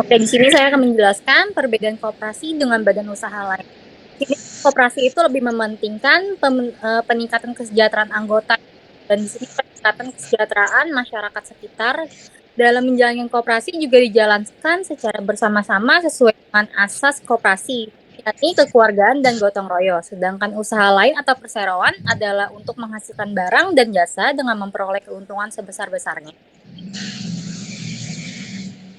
Oke, di sini saya akan menjelaskan perbedaan koperasi dengan badan usaha lain. Di sini koperasi itu lebih mementingkan peningkatan kesejahteraan anggota, dan di sini peningkatan kesejahteraan masyarakat sekitar. Dalam menjalankan koperasi juga dijalankan secara bersama-sama sesuai dengan asas koperasi, yakni kekeluargaan dan gotong royong. Sedangkan usaha lain atau perseroan adalah untuk menghasilkan barang dan jasa dengan memperoleh keuntungan sebesar-besarnya.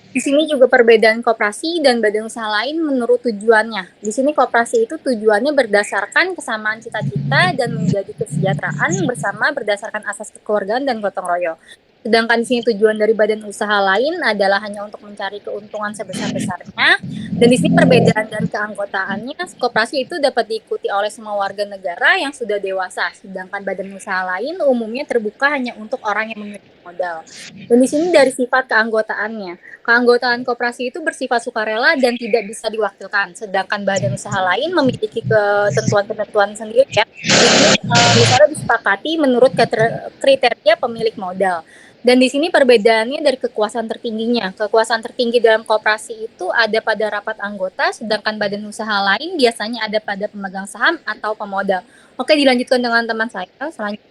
Di sini juga perbedaan koperasi dan badan usaha lain menurut tujuannya. Di sini koperasi itu tujuannya berdasarkan kesamaan cita-cita dan menjadi kesejahteraan bersama berdasarkan asas kekeluargaan dan gotong royong. Sedangkan di sini tujuan dari badan usaha lain adalah hanya untuk mencari keuntungan sebesar-besarnya. Dan di sini perbedaan dan keanggotaannya, koperasi itu dapat diikuti oleh semua warga negara yang sudah dewasa. Sedangkan badan usaha lain umumnya terbuka hanya untuk orang yang memiliki modal. Dan di sini dari sifat keanggotaannya. Keanggotaan koperasi itu bersifat sukarela dan tidak bisa diwakilkan. Sedangkan badan usaha lain memiliki ketentuan-ketentuan sendiri ya. Di sini misalnya disepakati menurut kriteria pemilik modal. Dan di sini perbedaannya dari kekuasaan tertingginya. Kekuasaan tertinggi dalam koperasi itu ada pada rapat anggota, sedangkan badan usaha lain biasanya ada pada pemegang saham atau pemodal. Oke, dilanjutkan dengan teman saya selanjutnya.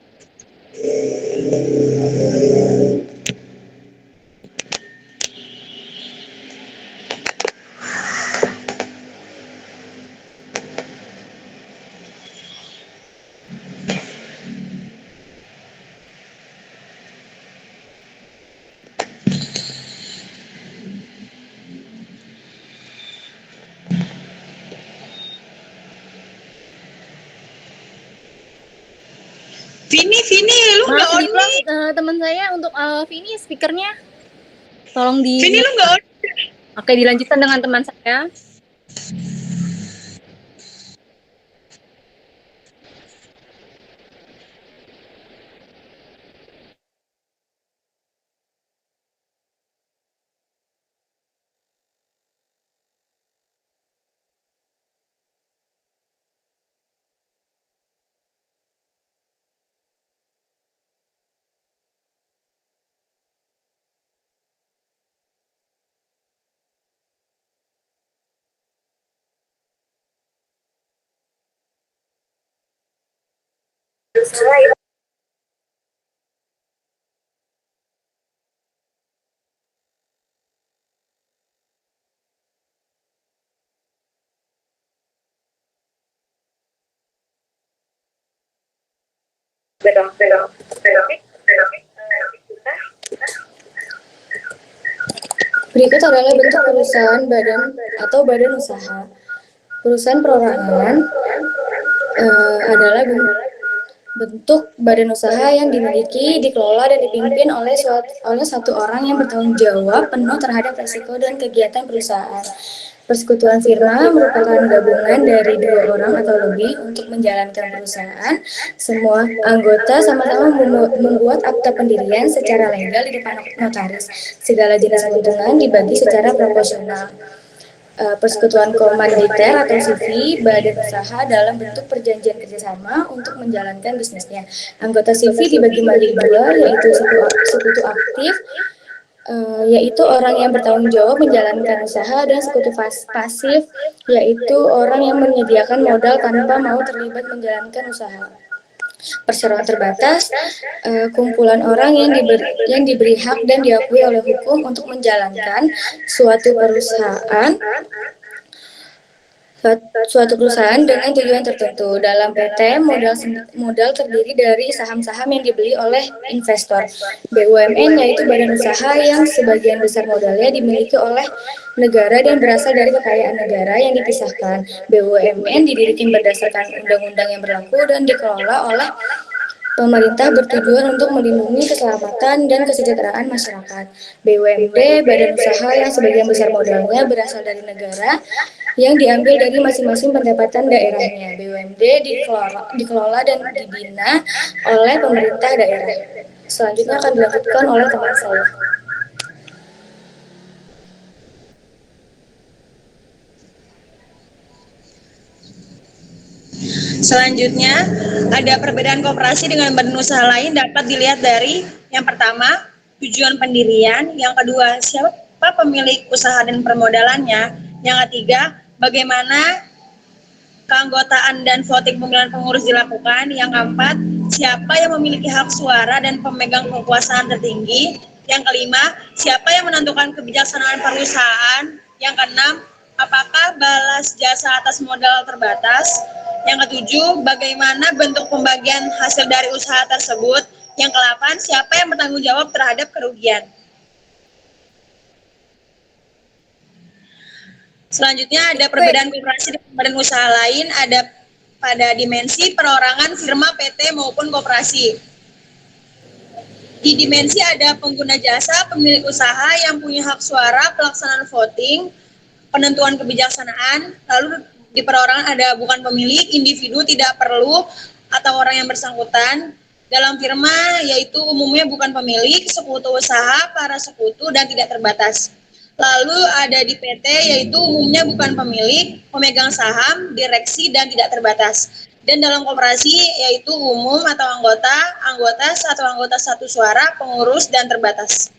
Vini, lu nggak on nih? Teman saya untuk Vini speakernya, tolong di. Vini lu nggak on. Oke, dilanjutkan dengan teman saya. Berikut adalah bentuk perusahaan atau badan usaha. Perusahaan perorangan adalah bentuk badan usaha yang dimiliki, dikelola, dan dipimpin oleh satu orang yang bertanggung jawab penuh terhadap risiko dan kegiatan perusahaan. Persekutuan firma merupakan gabungan dari 2 orang atau lebih untuk menjalankan perusahaan. Semua anggota sama-sama membuat akta pendirian secara legal di depan notaris. Segala jenis keuntungan dibagi secara proporsional. Persekutuan komanditer atau CV, badan usaha dalam bentuk perjanjian kerjasama untuk menjalankan bisnisnya. Anggota CV dibagi menjadi 2, yaitu sekutu aktif, yaitu orang yang bertanggung jawab menjalankan usaha, dan sekutu pasif, yaitu orang yang menyediakan modal tanpa mau terlibat menjalankan usaha. Perseroan terbatas, kumpulan orang yang diberi hak dan diakui oleh hukum untuk menjalankan suatu perusahaan dengan tujuan tertentu. Dalam PT, modal terdiri dari saham-saham yang dibeli oleh investor. BUMN yaitu badan usaha yang sebagian besar modalnya dimiliki oleh negara dan berasal dari kekayaan negara yang dipisahkan. BUMN didirikan berdasarkan undang-undang yang berlaku dan dikelola oleh pemerintah bertujuan untuk melindungi keselamatan dan kesejahteraan masyarakat. BUMD, badan usaha yang sebagian besar modalnya berasal dari negara yang diambil dari masing-masing pendapatan daerahnya. BUMD dikelola dan dibina oleh pemerintah daerah. Selanjutnya akan dilanjutkan oleh teman saya. Selanjutnya, ada perbedaan koperasi dengan badan usaha lain dapat dilihat dari yang pertama, tujuan pendirian, yang kedua, siapa? siapa pemilik usaha dan permodalannya. Yang ketiga, bagaimana keanggotaan dan voting pemilihan pengurus dilakukan. Yang keempat, siapa yang memiliki hak suara dan pemegang kekuasaan tertinggi. Yang kelima, siapa yang menentukan kebijaksanaan perusahaan. Yang keenam, apakah balas jasa atas modal terbatas. Yang ketujuh, bagaimana bentuk pembagian hasil dari usaha tersebut. Yang kedelapan, siapa yang bertanggung jawab terhadap kerugian. Selanjutnya ada perbedaan koperasi dan badan usaha lain, ada pada dimensi perorangan firma, PT maupun koperasi. Di dimensi ada pengguna jasa, pemilik usaha yang punya hak suara, pelaksanaan voting, penentuan kebijaksanaan. Lalu di perorangan ada bukan pemilik, individu tidak perlu atau orang yang bersangkutan. Dalam firma yaitu umumnya bukan pemilik, sekutu usaha, para sekutu, dan tidak terbatas. Lalu ada di PT yaitu umumnya bukan pemilik, pemegang saham, direksi, dan tidak terbatas. Dan dalam koperasi yaitu umum atau anggota, anggota satu suara, pengurus, dan terbatas.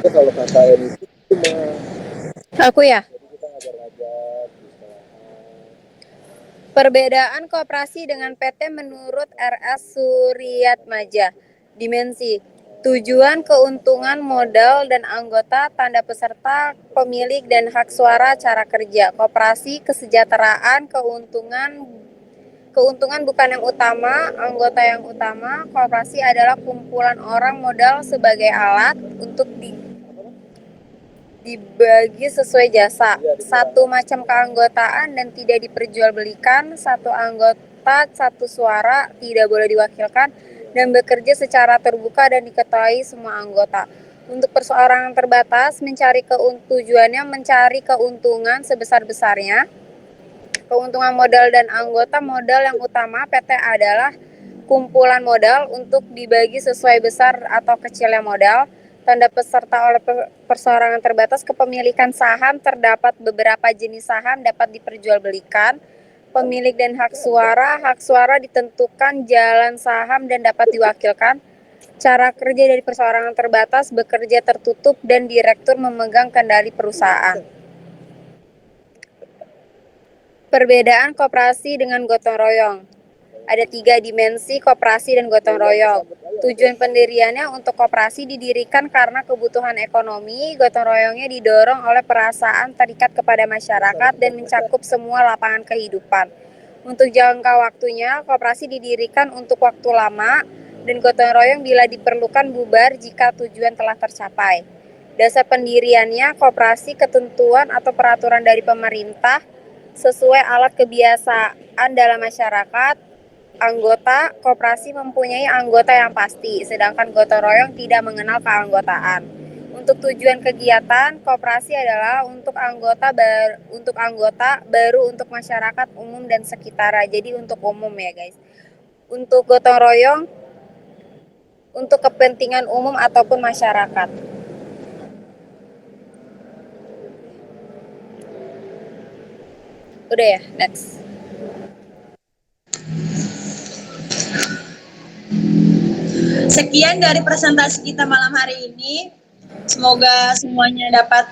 Kalau KKN itu cuma Aku ya. jadi kita ngajar-ngajar di sekolahan. Perbedaan koperasi dengan PT menurut RS Suryatmaja. Dimensi tujuan, keuntungan, modal, dan anggota, tanda peserta, pemilik, dan hak suara, cara kerja. Koperasi, kesejahteraan, keuntungan bukan yang utama, anggota yang utama. Koperasi adalah kumpulan orang, modal sebagai alat untuk dibagi sesuai jasa. Satu macam keanggotaan dan tidak diperjualbelikan. Satu anggota, satu suara, tidak boleh diwakilkan, dan bekerja secara terbuka dan diketahui semua anggota. Untuk perseorangan terbatas, tujuannya mencari keuntungan sebesar-besarnya. Keuntungan modal dan anggota. Modal yang utama PT adalah kumpulan modal untuk dibagi sesuai besar atau kecilnya modal. Tanda peserta oleh perseorangan terbatas. Kepemilikan saham, terdapat beberapa jenis saham dapat diperjualbelikan. Pemilik dan hak suara ditentukan jalan saham dan dapat diwakilkan. Cara kerja dari perseorangan terbatas, bekerja tertutup dan direktur memegang kendali perusahaan. Perbedaan koperasi dengan gotong royong. Ada 3 dimensi koperasi dan gotong royong. Tujuan pendiriannya untuk koperasi didirikan karena kebutuhan ekonomi. Gotong royongnya didorong oleh perasaan terikat kepada masyarakat dan mencakup semua lapangan kehidupan. Untuk jangka waktunya, koperasi didirikan untuk waktu lama dan gotong royong bila diperlukan bubar jika tujuan telah tercapai. Dasar pendiriannya, koperasi ketentuan atau peraturan dari pemerintah sesuai alat kebiasaan dalam masyarakat. Anggota koperasi mempunyai anggota yang pasti, sedangkan gotong royong tidak mengenal keanggotaan. Untuk tujuan kegiatan, koperasi adalah untuk anggota baru untuk masyarakat umum dan sekitar. Jadi untuk umum ya guys. Untuk gotong royong untuk kepentingan umum ataupun masyarakat. Udah ya, next. Sekian dari presentasi kita malam hari ini. Semoga semuanya dapat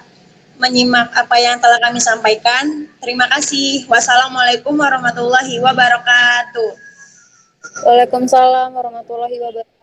menyimak apa yang telah kami sampaikan. Terima kasih. Wassalamualaikum warahmatullahi wabarakatuh. Waalaikumsalam warahmatullahi wabarakatuh.